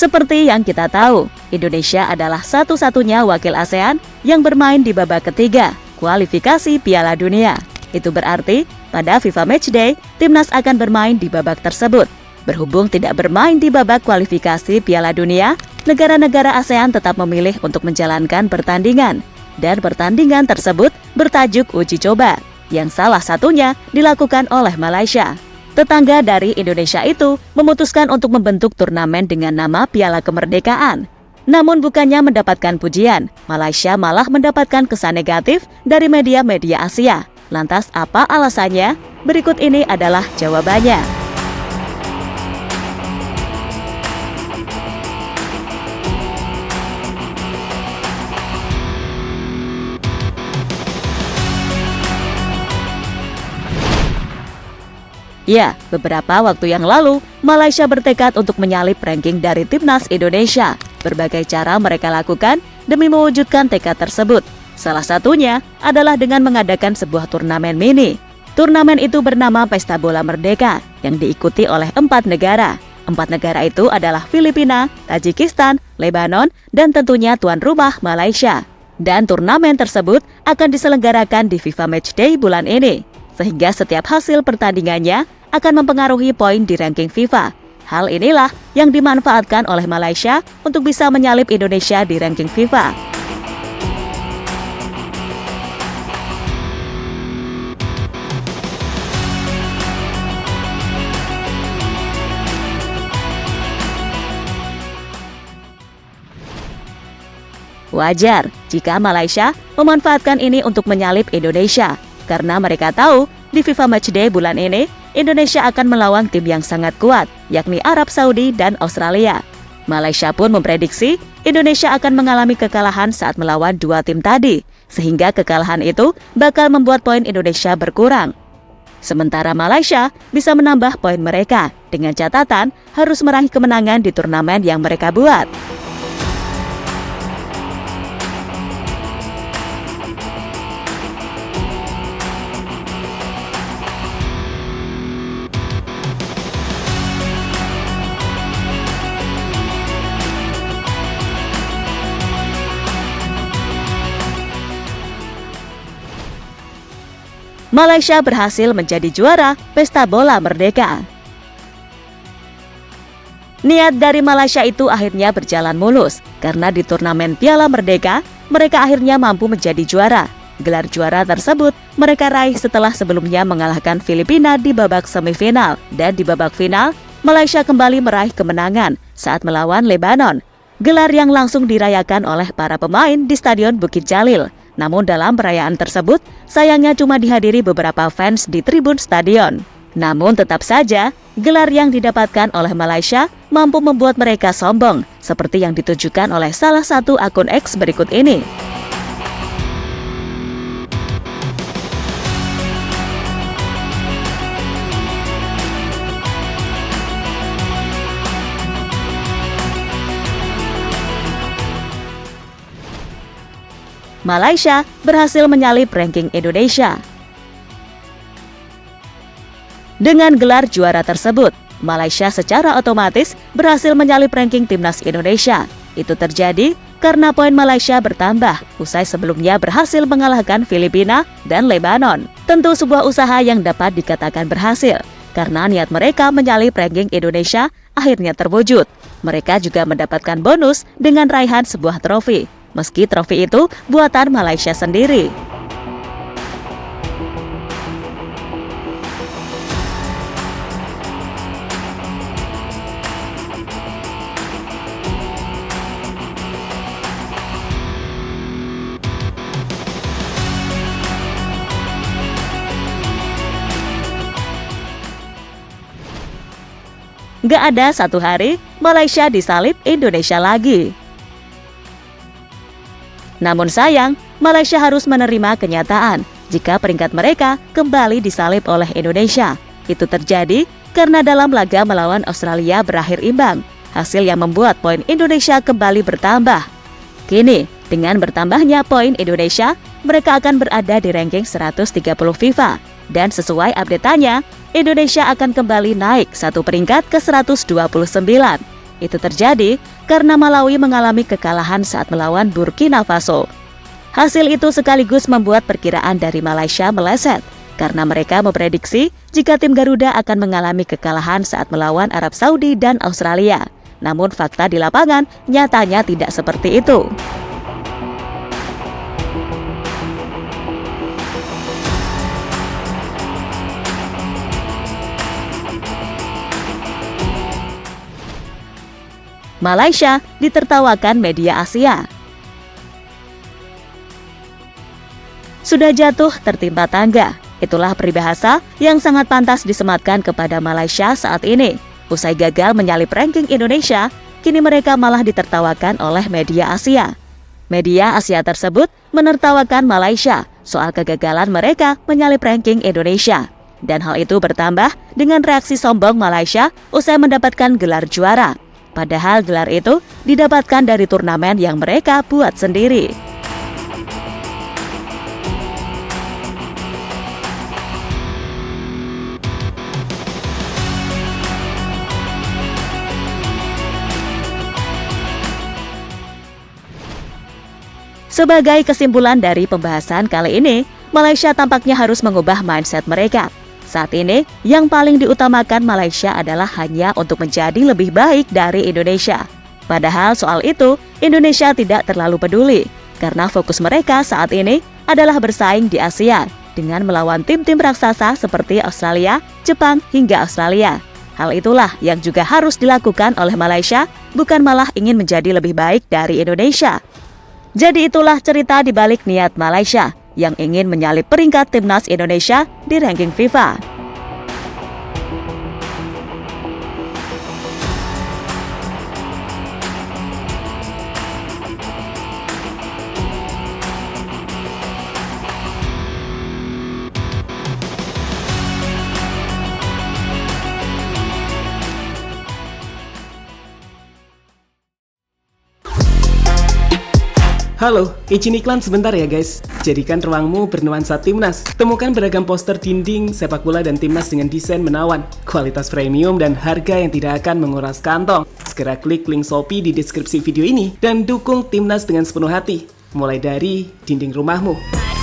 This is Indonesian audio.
Seperti yang kita tahu, Indonesia adalah satu-satunya wakil ASEAN yang bermain di babak ketiga kualifikasi Piala Dunia. Itu berarti pada FIFA Matchday, timnas akan bermain di babak tersebut. Berhubung tidak bermain di babak kualifikasi Piala Dunia, negara-negara ASEAN tetap memilih untuk menjalankan pertandingan. Dan pertandingan tersebut bertajuk uji coba, yang salah satunya dilakukan oleh Malaysia. Tetangga dari Indonesia itu memutuskan untuk membentuk turnamen dengan nama Piala Kemerdekaan. Namun bukannya mendapatkan pujian, Malaysia malah mendapatkan kesan negatif dari media-media Asia. Lantas apa alasannya? Berikut ini adalah jawabannya. Ya, beberapa waktu yang lalu, Malaysia bertekad untuk menyalip ranking dari timnas Indonesia. Berbagai cara mereka lakukan demi mewujudkan tekad tersebut. Salah satunya adalah dengan mengadakan sebuah turnamen mini. Turnamen itu bernama Pesta Bola Merdeka, yang diikuti oleh 4 negara. 4 negara itu adalah Filipina, Tajikistan, Lebanon, dan tentunya tuan rumah Malaysia. Dan turnamen tersebut akan diselenggarakan di FIFA Matchday bulan ini. Sehingga setiap hasil pertandingannya akan mempengaruhi poin di ranking FIFA. Hal inilah yang dimanfaatkan oleh Malaysia untuk bisa menyalip Indonesia di ranking FIFA. Wajar jika Malaysia memanfaatkan ini untuk menyalip Indonesia. Karena mereka tahu di FIFA Matchday bulan ini, Indonesia akan melawan tim yang sangat kuat, yakni Arab Saudi dan Australia. Malaysia pun memprediksi Indonesia akan mengalami kekalahan saat melawan 2 tim tadi, sehingga kekalahan itu bakal membuat poin Indonesia berkurang. Sementara Malaysia bisa menambah poin mereka, dengan catatan harus meraih kemenangan di turnamen yang mereka buat. Malaysia berhasil menjadi juara Pesta Bola Merdeka. Niat dari Malaysia itu akhirnya berjalan mulus, karena di turnamen Piala Merdeka, mereka akhirnya mampu menjadi juara. Gelar juara tersebut mereka raih setelah sebelumnya mengalahkan Filipina di babak semifinal, dan di babak final, Malaysia kembali meraih kemenangan saat melawan Lebanon. Gelar yang langsung dirayakan oleh para pemain di Stadion Bukit Jalil. Namun dalam perayaan tersebut, sayangnya cuma dihadiri beberapa fans di tribun stadion. Namun tetap saja, gelar yang didapatkan oleh Malaysia mampu membuat mereka sombong, seperti yang ditunjukkan oleh salah satu akun X berikut ini. Malaysia berhasil menyalip ranking Indonesia. Dengan gelar juara tersebut, Malaysia secara otomatis berhasil menyalip ranking timnas Indonesia. Itu terjadi karena poin Malaysia bertambah usai sebelumnya berhasil mengalahkan Filipina dan Lebanon. Tentu sebuah usaha yang dapat dikatakan berhasil, karena niat mereka menyalip ranking Indonesia akhirnya terwujud. Mereka juga mendapatkan bonus dengan raihan sebuah trofi. Meski trofi itu buatan Malaysia sendiri. Gak ada satu hari Malaysia disalip Indonesia lagi. Namun sayang, Malaysia harus menerima kenyataan jika peringkat mereka kembali disalip oleh Indonesia. Itu terjadi karena dalam laga melawan Australia berakhir imbang, hasil yang membuat poin Indonesia kembali bertambah. Kini, dengan bertambahnya poin Indonesia, mereka akan berada di ranking 130 FIFA. Dan sesuai update-nya, Indonesia akan kembali naik satu peringkat ke 129. Itu terjadi karena Malawi mengalami kekalahan saat melawan Burkina Faso. Hasil itu sekaligus membuat perkiraan dari Malaysia meleset, karena mereka memprediksi jika tim Garuda akan mengalami kekalahan saat melawan Arab Saudi dan Australia. Namun fakta di lapangan nyatanya tidak seperti itu. Malaysia ditertawakan media Asia. Sudah jatuh tertimpa tangga. Itulah peribahasa yang sangat pantas disematkan kepada Malaysia saat ini. Usai gagal menyalip ranking Indonesia, kini mereka malah ditertawakan oleh media Asia. Media Asia tersebut menertawakan Malaysia soal kegagalan mereka menyalip ranking Indonesia. Dan hal itu bertambah dengan reaksi sombong Malaysia usai mendapatkan gelar juara. Padahal gelar itu didapatkan dari turnamen yang mereka buat sendiri. Sebagai kesimpulan dari pembahasan kali ini, Malaysia tampaknya harus mengubah mindset mereka. Saat ini, yang paling diutamakan Malaysia adalah hanya untuk menjadi lebih baik dari Indonesia. Padahal soal itu, Indonesia tidak terlalu peduli, karena fokus mereka saat ini adalah bersaing di Asia dengan melawan tim-tim raksasa seperti Australia, Jepang, hingga Australia. Hal itulah yang juga harus dilakukan oleh Malaysia, bukan malah ingin menjadi lebih baik dari Indonesia. Jadi itulah cerita di balik niat Malaysia yang ingin menyalip peringkat timnas Indonesia di ranking FIFA. Halo, izin iklan sebentar ya guys. Jadikan ruangmu bernuansa timnas. Temukan beragam poster dinding, sepak bola dan timnas dengan desain menawan, kualitas premium dan harga yang tidak akan menguras kantong. Segera klik link Shopee di deskripsi video ini dan dukung timnas dengan sepenuh hati. Mulai dari dinding rumahmu.